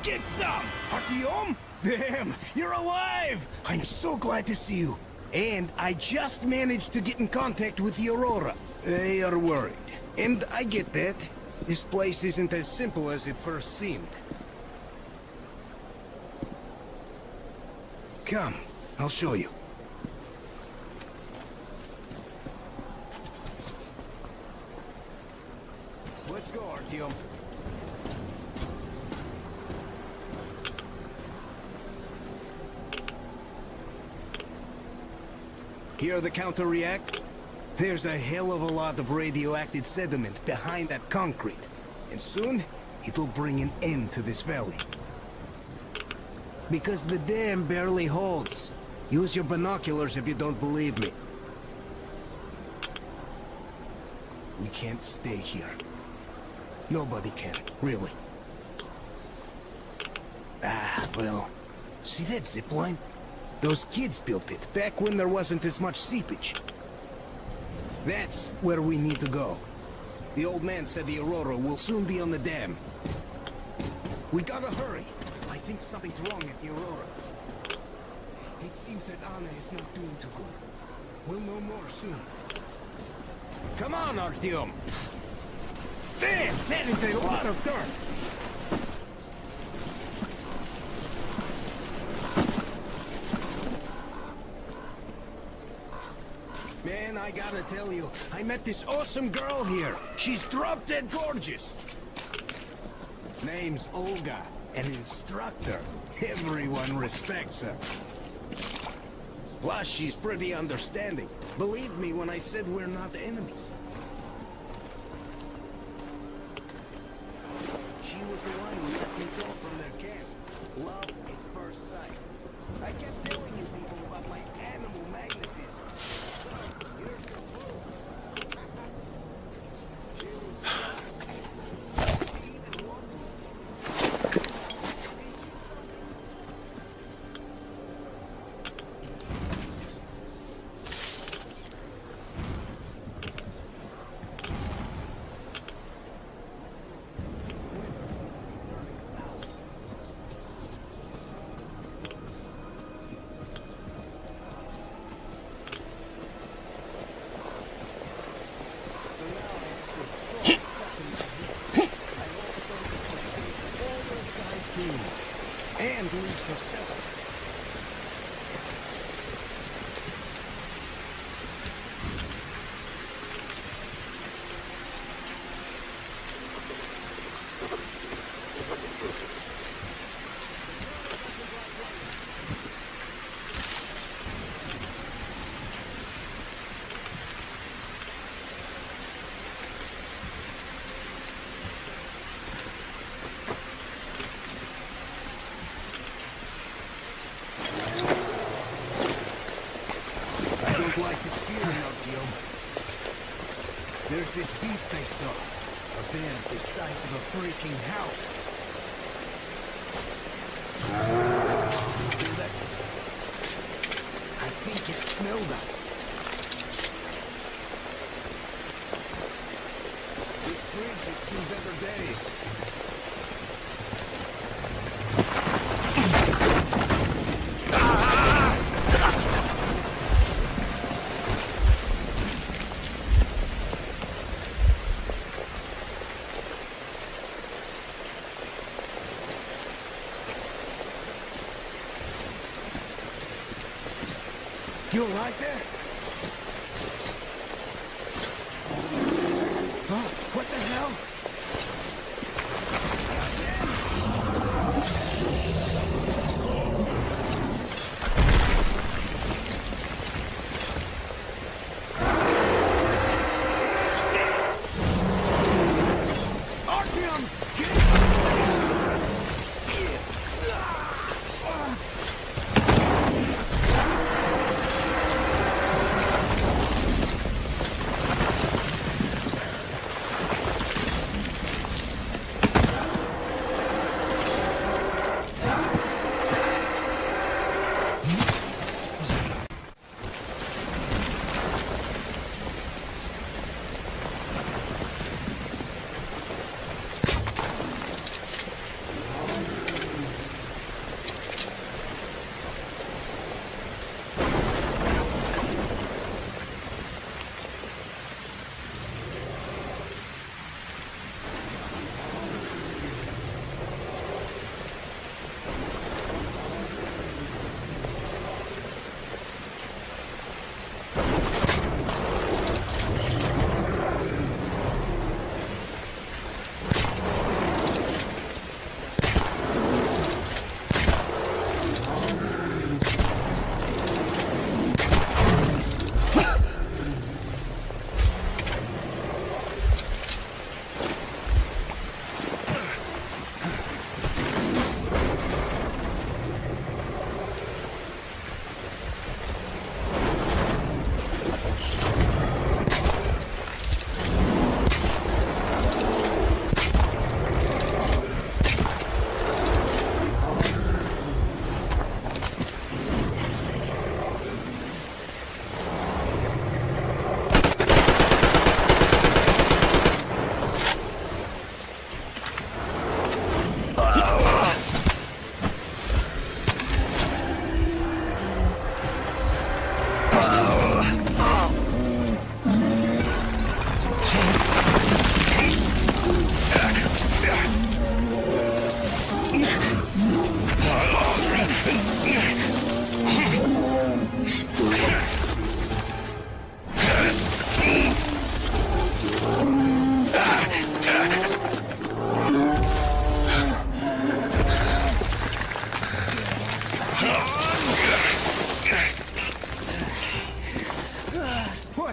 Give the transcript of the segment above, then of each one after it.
Get some! Artyom? Damn, you're alive! I'm so glad to see you. And I just managed to get in contact with the Aurora. They are worried. And I get that. This place isn't as simple as it first seemed. Come, I'll show you. Let's go, Artyom. Hear the counter react? There's a hell of a lot of radioactive sediment behind that concrete. And soon, it'll bring an end to this valley. Because the dam barely holds. Use your binoculars if you don't believe me. We can't stay here. Nobody can, really. Ah, well, see that zipline? Those kids built it back when there wasn't as much seepage. That's where we need to go. The old man said the Aurora will soon be on the dam. We gotta hurry. I think something's wrong at the Aurora. It seems that Anna is not doing too good. We'll know more soon. Come on, Artyom! Damn! That is a lot of dirt! Man, I gotta tell you, I met this awesome girl here. She's drop-dead gorgeous. Name's Olga, an instructor. Everyone respects her. Plus, she's pretty understanding. Believe me when I said we're not enemies. She was the one who let me go from their camp. Love at first sight. I kept telling you people about my animal magnetism. Here's the proof. She even wanted me. And leaves herself. Like this feeling, Artyom. There's this beast I saw. A bear the size of a freaking house. Feel that? I think it smelled us. This bridge has seen better days. You alright there? Oh, what the hell? Artyom! Get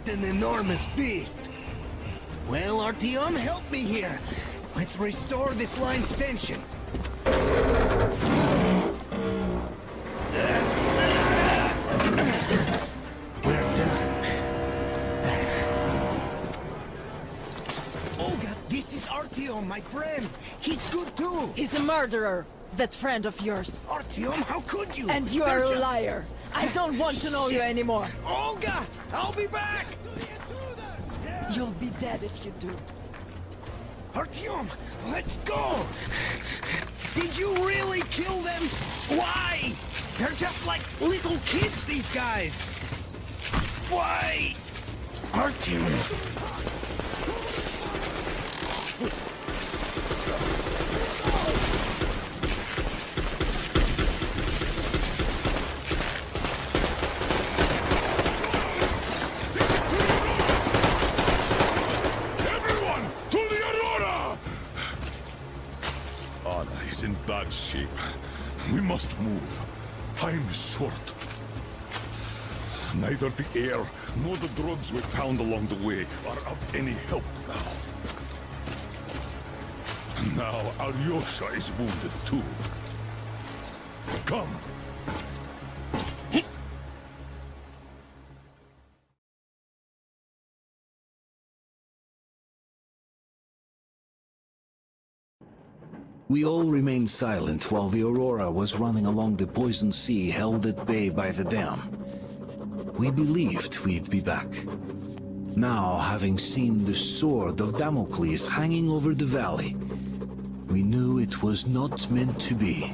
What an enormous beast! Well, Artyom, help me here. Let's restore this line's tension. We're done. Olga, this is Artyom, my friend. He's good too. He's a murderer, that friend of yours. Artyom, how could you? And you are a liar. I don't want to know you anymore. Olga, I'll be back. You'll be dead if you do. Artyom, let's go! Did you really kill them? Why? They're just like little kids, these guys! Why? Artyom... In bad shape. We must move. Time is short. Neither the air nor the drugs we found along the way are of any help now. Now Alyosha is wounded too. Come. We all remained silent while the Aurora was running along the poison sea held at bay by the dam. We believed we'd be back. Now, having seen the sword of Damocles hanging over the valley, we knew it was not meant to be.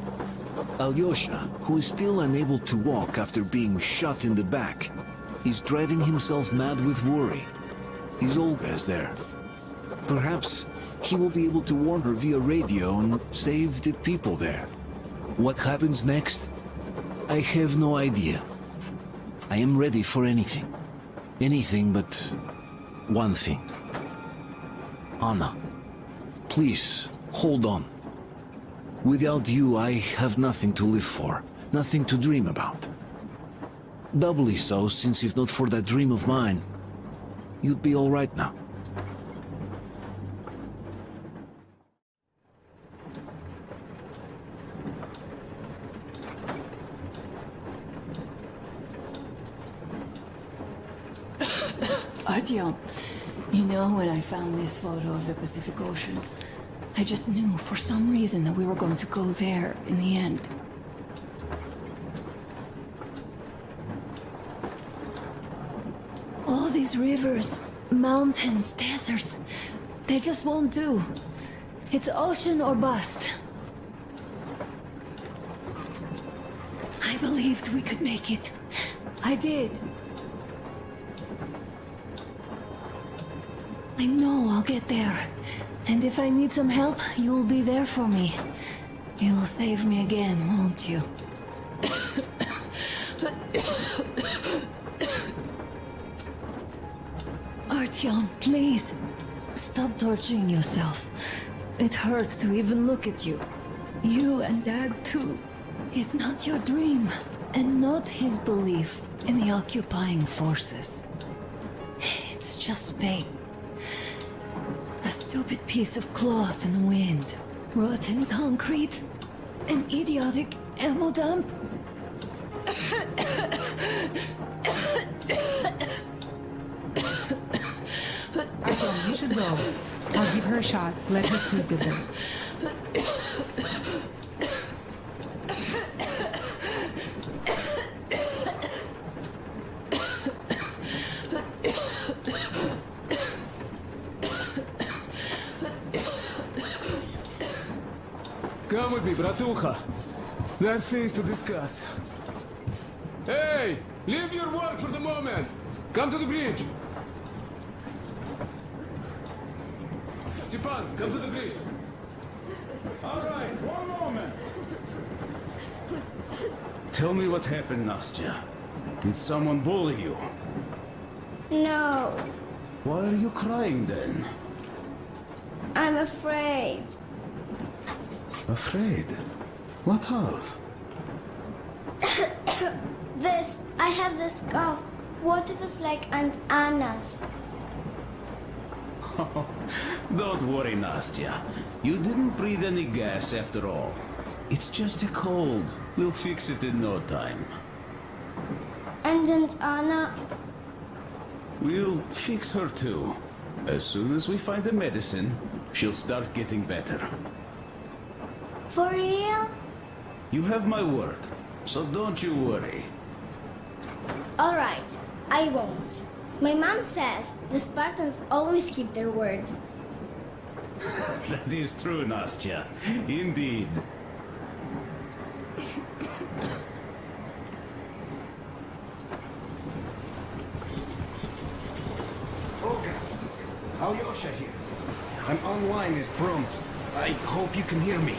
Alyosha, who is still unable to walk after being shot in the back, is driving himself mad with worry. His Olga is there. Perhaps he will be able to warn her via radio and save the people there. What happens next? I have no idea. I am ready for anything. Anything but one thing. Anna, please, hold on. Without you, I have nothing to live for, nothing to dream about. Doubly so, since if not for that dream of mine, you'd be all right now. Artyom, you know, when I found this photo of the Pacific Ocean, I just knew for some reason that we were going to go there in the end. All these rivers, mountains, deserts, they just won't do. It's ocean or bust. I believed we could make it. I did. I know I'll get there. And if I need some help, you'll be there for me. You'll save me again, won't you? Artyom, please. Stop torturing yourself. It hurts to even look at you. You and Dad, too. It's not your dream, and not his belief in the occupying forces. It's just fate. A stupid piece of cloth in the wind. Rotten concrete. An idiotic ammo dump. Artyom, you should go. I'll give her a shot. Let her sleep with them. Come with me, bratucha. There are things to discuss. Hey! Leave your work for the moment! Come to the bridge! Stepan, come to the bridge! All right, one moment! Tell me what happened, Nastya. Did someone bully you? No, Why are you crying then? I'm afraid. Afraid? What of? I have this cough. What if it's like Aunt Anna's? Don't worry, Nastya. You didn't breathe any gas after all. It's just a cold. We'll fix it in no time. And Aunt Anna... We'll fix her too. As soon as we find the medicine, she'll start getting better. For real? You have my word, so don't you worry. Alright, I won't. My mom says the Spartans always keep their word. That is true, Nastya. Indeed. Olga, Alyosha here. I'm online as promised. I hope you can hear me.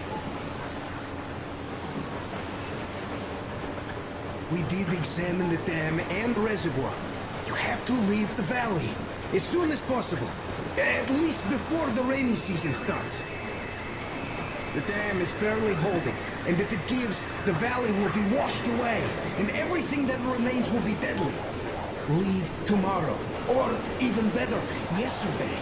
We did examine the dam and reservoir. You have to leave the valley as soon as possible. At least before the rainy season starts. The dam is barely holding, and if it gives, the valley will be washed away, and everything that remains will be deadly. Leave tomorrow, or even better, yesterday.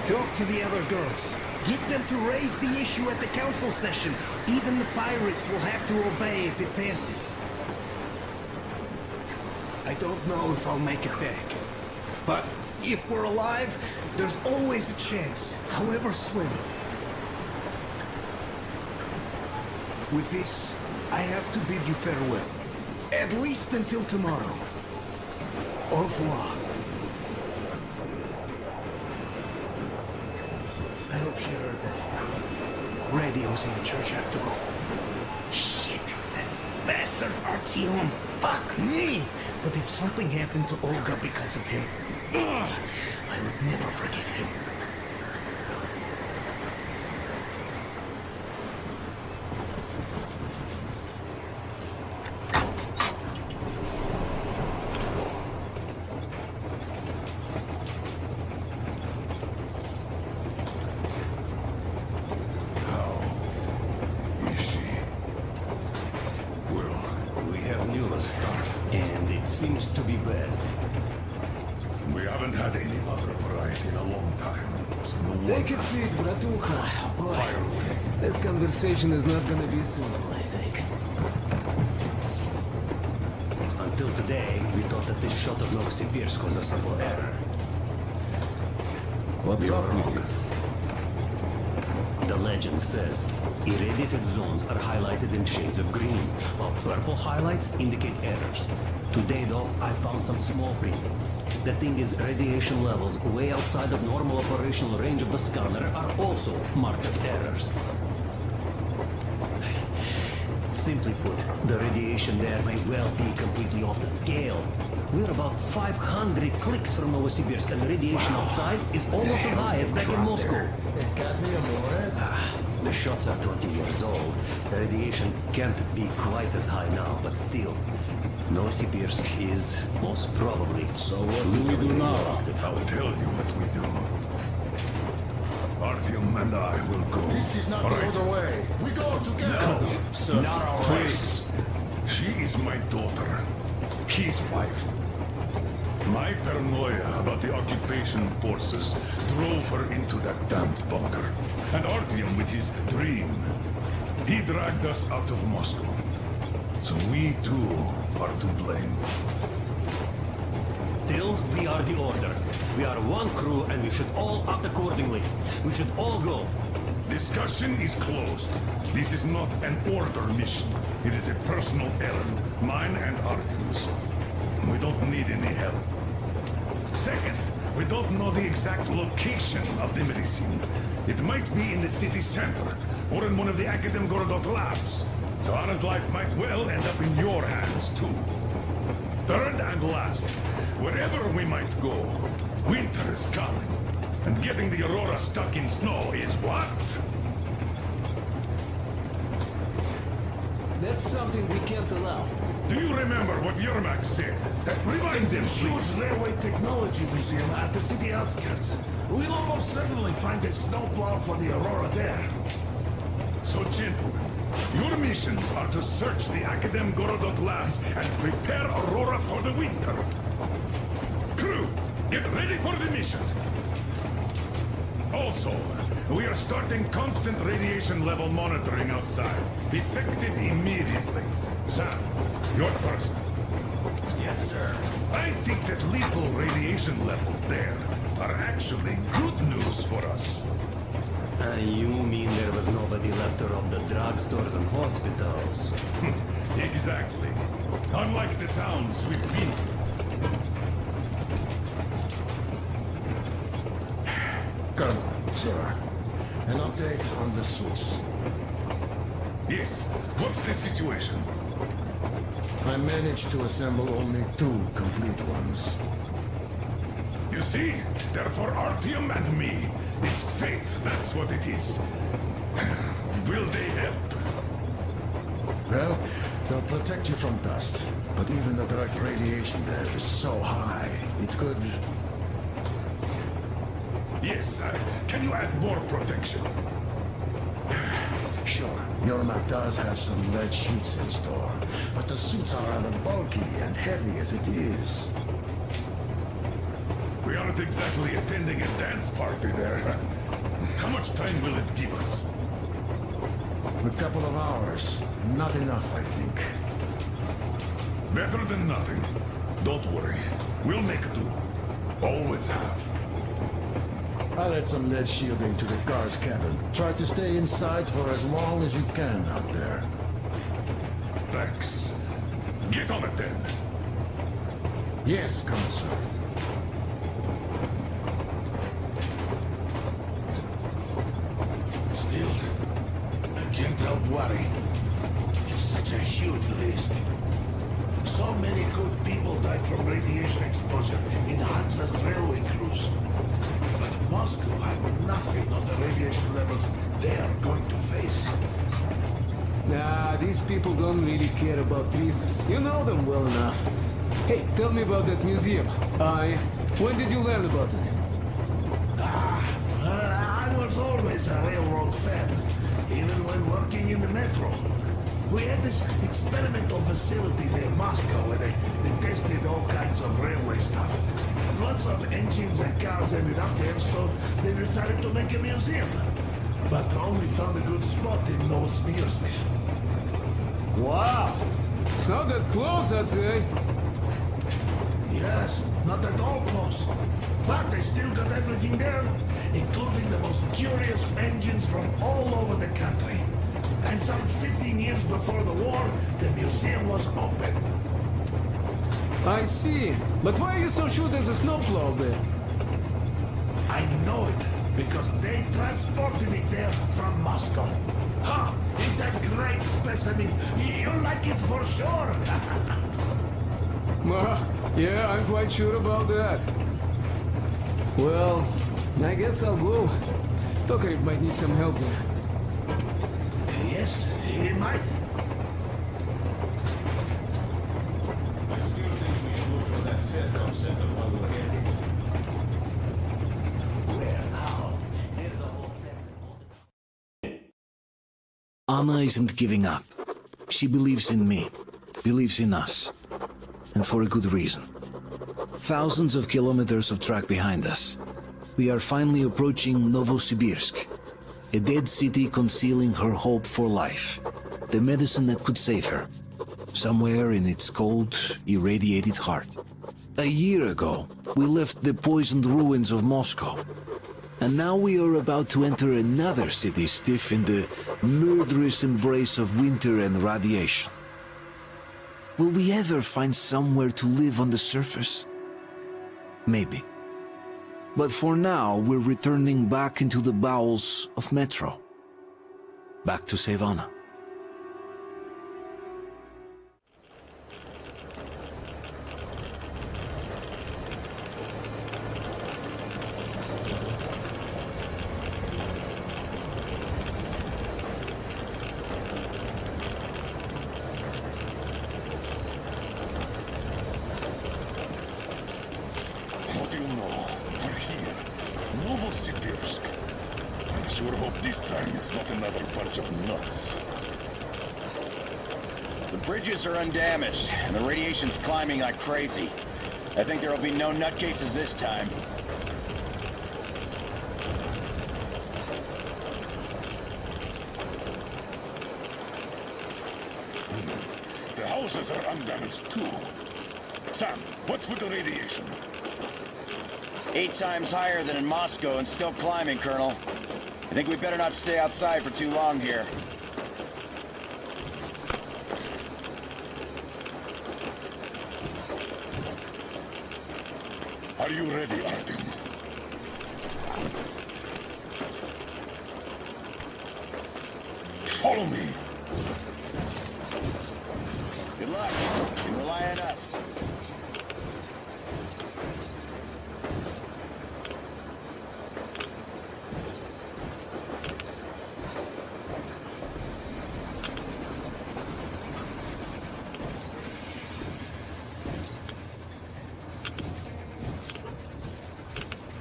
Talk to the other girls. Get them to raise the issue at the council session. Even the pirates will have to obey if it passes. I don't know if I'll make it back. But if we're alive, there's always a chance, however slim. With this, I have to bid you farewell. At least until tomorrow. Au revoir. I hope she heard that. Radio's in the church after all. Shit, that bastard Artyom. Fuck me! But if something happened to Olga because of him, I would never forgive him. Seems to be bad. We haven't had any other variety in a long time. So no Take a wonder. seat, Bratuха. Boy, Fire away. this conversation is not gonna be simple, I think. Until today, we thought that this shot of Novosibirsk was a simple error. What's We up were with wrong. it? The legend says irradiated zones are highlighted in shades of green, while purple highlights indicate errors. Today, though, I found some small print. The thing is, radiation levels way outside of normal operational range of the scanner are also marked as errors. Simply put, the radiation there may well be completely off the scale. We're about 500 clicks from Novosibirsk, and the radiation outside is almost as high as back in Moscow. The shots are 20 years old. The radiation can't be quite as high now, but still, Novosibirsk is most probably... So what do we do now? I'll tell you what we do. Artyom and I will go. This is not All the right? other way. We go together. No, sir. not our please. She is my daughter, his wife. My paranoia about the occupation forces drove her into that damned bunker. And Artyom with his dream. He dragged us out of Moscow. So we too are to blame. Still, we are the Order. We are one crew, and we should all act accordingly. We should all go. Discussion is closed. This is not an order mission. It is a personal errand, mine and Artyom's. We don't need any help. Second, we don't know the exact location of the medicine. It might be in the city center, or in one of the Akademgorodok labs. So Anna's life might well end up in your hands, too. Third and last, wherever we might go, winter is coming. And getting the Aurora stuck in snow is what? That's something we can't allow. Do you remember what Yermak said? Remind them, Huge please. railway technology museum at the city outskirts. We'll almost certainly find a snowplow for the Aurora there. So, gentlemen, Your missions are to search the Academ Gorodok labs and prepare Aurora for the winter. Crew, get ready for the mission. Also, we are starting constant radiation level monitoring outside. Effective immediately. Sam, you're first. Yes, sir. I think that lethal radiation levels there are actually good news for us. You mean there was nobody left to rob the drugstores and hospitals? Exactly. Unlike the towns we've been to. Colonel, sir. An update on the suits. Yes, what's the situation? I managed to assemble only 2 complete ones. You see, they're for Artyom and me. It's fate, that's what it is. Will they help? Well, they'll protect you from dust. But even the direct radiation there is so high, it could... Yes, can you add more protection? Sure, your map does have some lead sheets in store, but the suits are rather bulky and heavy as it is. We aren't exactly attending a dance party there. How much time will it give us? A couple of hours. Not enough, I think. Better than nothing. Don't worry. We'll make do. Always have. I'll add some lead shielding to the car's cabin. Try to stay inside for as long as you can out there. Thanks. Get on it then. Yes, Commissar. Still, I can't help worrying. It's such a huge risk. So many good people died from radiation exposure in Hansa's railway crews. But Moscow had nothing on the radiation levels they're going to face. Nah, these people don't really care about risks. You know them well enough. Hey, tell me about that museum. When did you learn about it? I was always a railroad fan, even when working in the metro. We had this experimental facility near Moscow where they tested all kinds of railway stuff. And lots of engines and cars ended up there, so they decided to make a museum. But only found a good spot in Novosibirsk. Wow! It's not that close, I'd say. Yes, not at all close. But they still got everything there, including the most curious engines from all over the country. And some 15 years before the war, the museum was opened. I see. But why are you so sure there's a snowplow there? I know it, because they transported it there from Moscow. Ha! It's a great specimen. You'll like it for sure. Yeah, I'm quite sure about that. Well, I guess I'll go. Tokarev might need some help there. Yes, he might. I still think we should look for that SETCOM center while we're at it. Where now? There's a whole sector. Anna isn't giving up. She believes in me, believes in us. And for a good reason. Thousands of kilometers of track behind us. We are finally approaching Novosibirsk, a dead city concealing her hope for life, the medicine that could save her, somewhere in its cold, irradiated heart. A year ago, we left the poisoned ruins of Moscow, and now we are about to enter another city stiff in the murderous embrace of winter and radiation. Will we ever find somewhere to live on the surface? Maybe. But for now, we're returning back into the bowels of Metro. Back to Savannah. What do you know? We're here. Novosibirsk. I sure hope this time it's not another bunch of nuts. bridges are undamaged, and the radiation's climbing like crazy. I think there'll be no nutcases this time. The houses are undamaged too. Sam, what's with the radiation? 8 times higher than in Moscow and still climbing, Colonel. I think we better not stay outside for too long here. Are you ready, Artyom? Follow me. Good luck. You rely on us.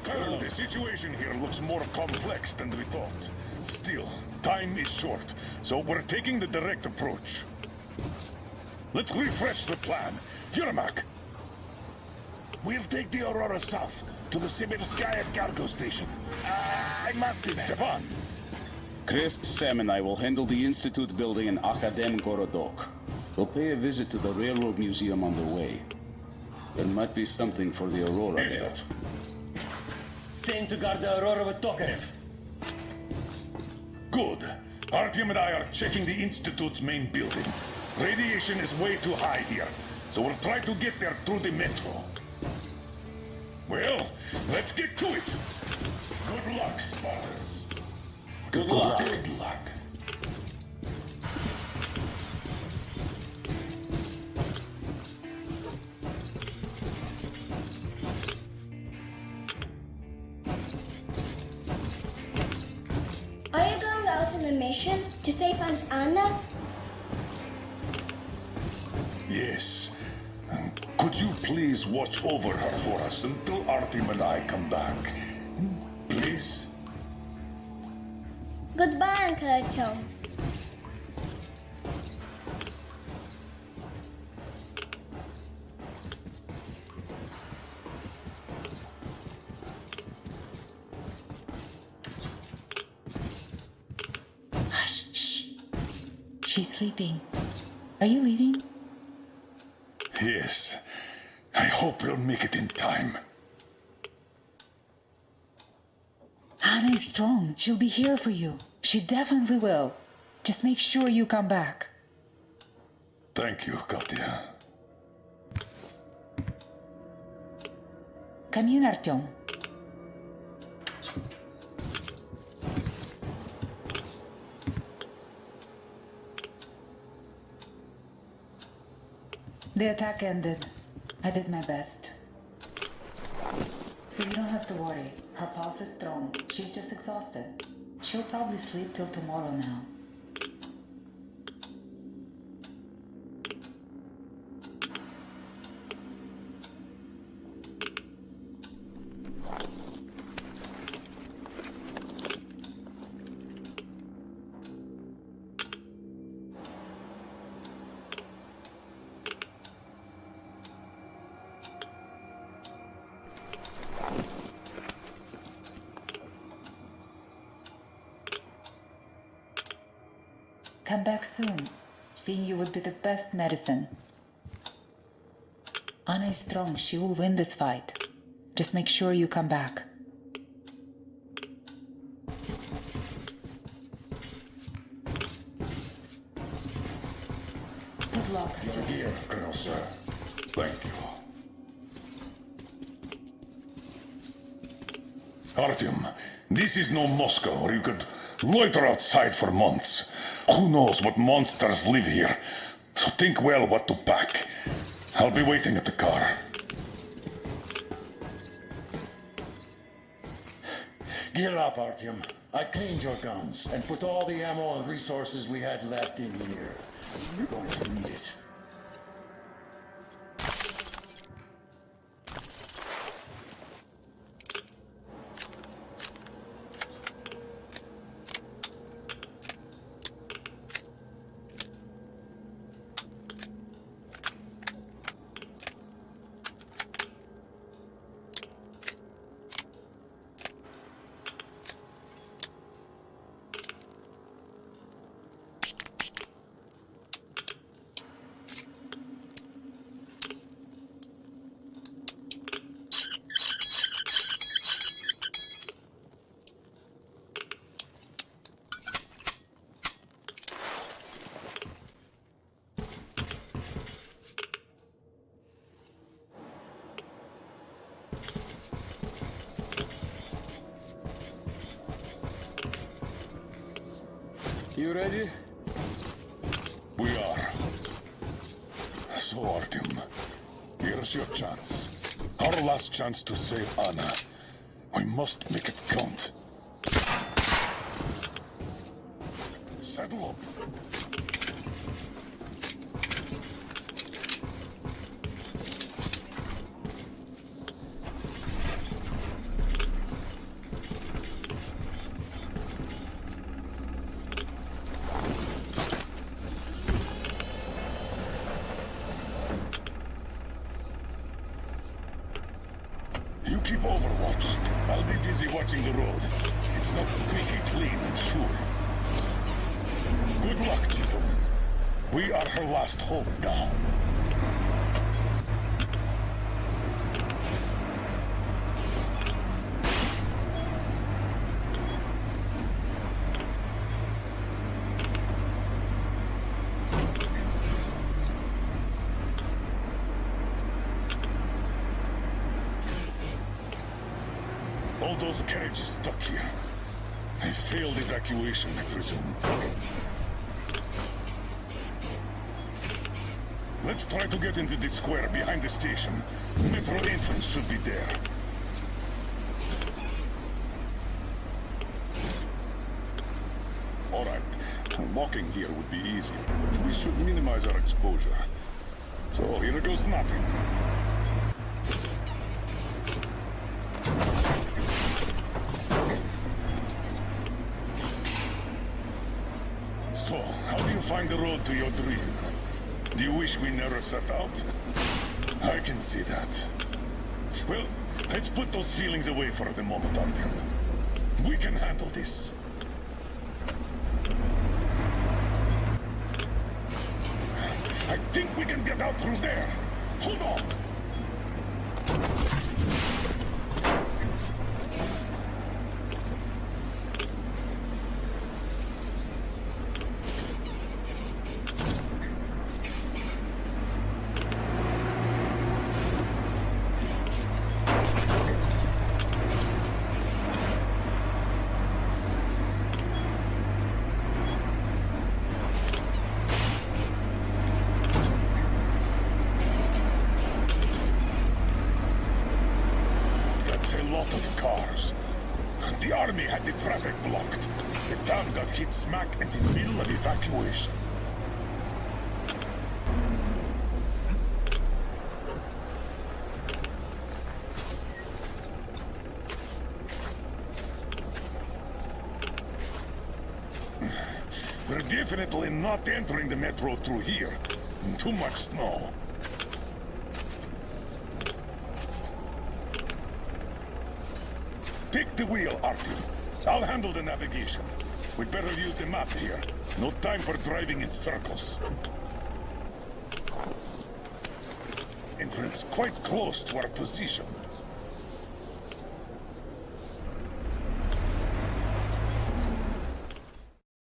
Colonel, the situation here looks more complex than we thought. Still, time is short, so we're taking the direct approach. Let's refresh the plan. Yermak! We'll take the Aurora south to the Sibirskaya cargo station. I marked it. Stepan! Chris, Sam, and I will handle the Institute building in Akadem Gorodok. We'll pay a visit to the Railroad Museum on the way. There might be something for the Aurora there. Idiot. Staying to guard the Aurora with Tokarev. Good. Artyom and I are checking the Institute's main building. Radiation is way too high here, so we'll try to get there through the metro. Well, let's get to it. Good luck, Spartans. Good luck. Good luck. Are you going out on a mission to save Aunt Anna? Yes. Could you please watch over her for us until Artyom and I come back? Please? Goodbye, Uncle Artyom. Hush, shh. She's sleeping. Are you leaving? Yes. I hope we'll make it in time. Anna is strong. She'll be here for you. She definitely will. Just make sure you come back. Thank you, Katya. Come in, Artyom. The attack ended. I did my best. So you don't have to worry. Her pulse is strong. She's just exhausted. She'll probably sleep till tomorrow now. Come back soon. Seeing you would be the best medicine. Anna is strong. She will win this fight. Just make sure you come back. Good luck. You're here, Colonel, sir. Thank you. Artyom, this is no Moscow where you could loiter outside for months. Who knows what monsters live here? So think well what to pack. I'll be waiting at the car. Gear up, Artyom. I cleaned your guns and put all the ammo and resources we had left in here. You're going to need it. You ready? We are. So, Artyom, here's your chance. Our last chance to save Anna. We must make it count. Saddle up. You keep overwatch. I'll be busy watching the road. It's not squeaky clean, I'm sure. Good luck, gentlemen. We are her last hope now. All those carriages stuck here. A failed evacuation, I presume. Let's try to get into the square behind the station. Metro entrance should be there. All right. Walking here would be easy, but we should minimize our exposure. So here goes nothing. So, how do you find the road to your dream? Do you wish we never set out? I can see that. Well, let's put those feelings away for the moment, Artyom. We can handle this. I think we can get out through there. Hold on. Of cars. The army had the traffic blocked. The town got hit smack in the middle of evacuation. We're definitely not entering the metro through here. Too much snow. Take the wheel, Artyom. I'll handle the navigation. We'd better use the map here. No time for driving in circles. Entrance quite close to our position.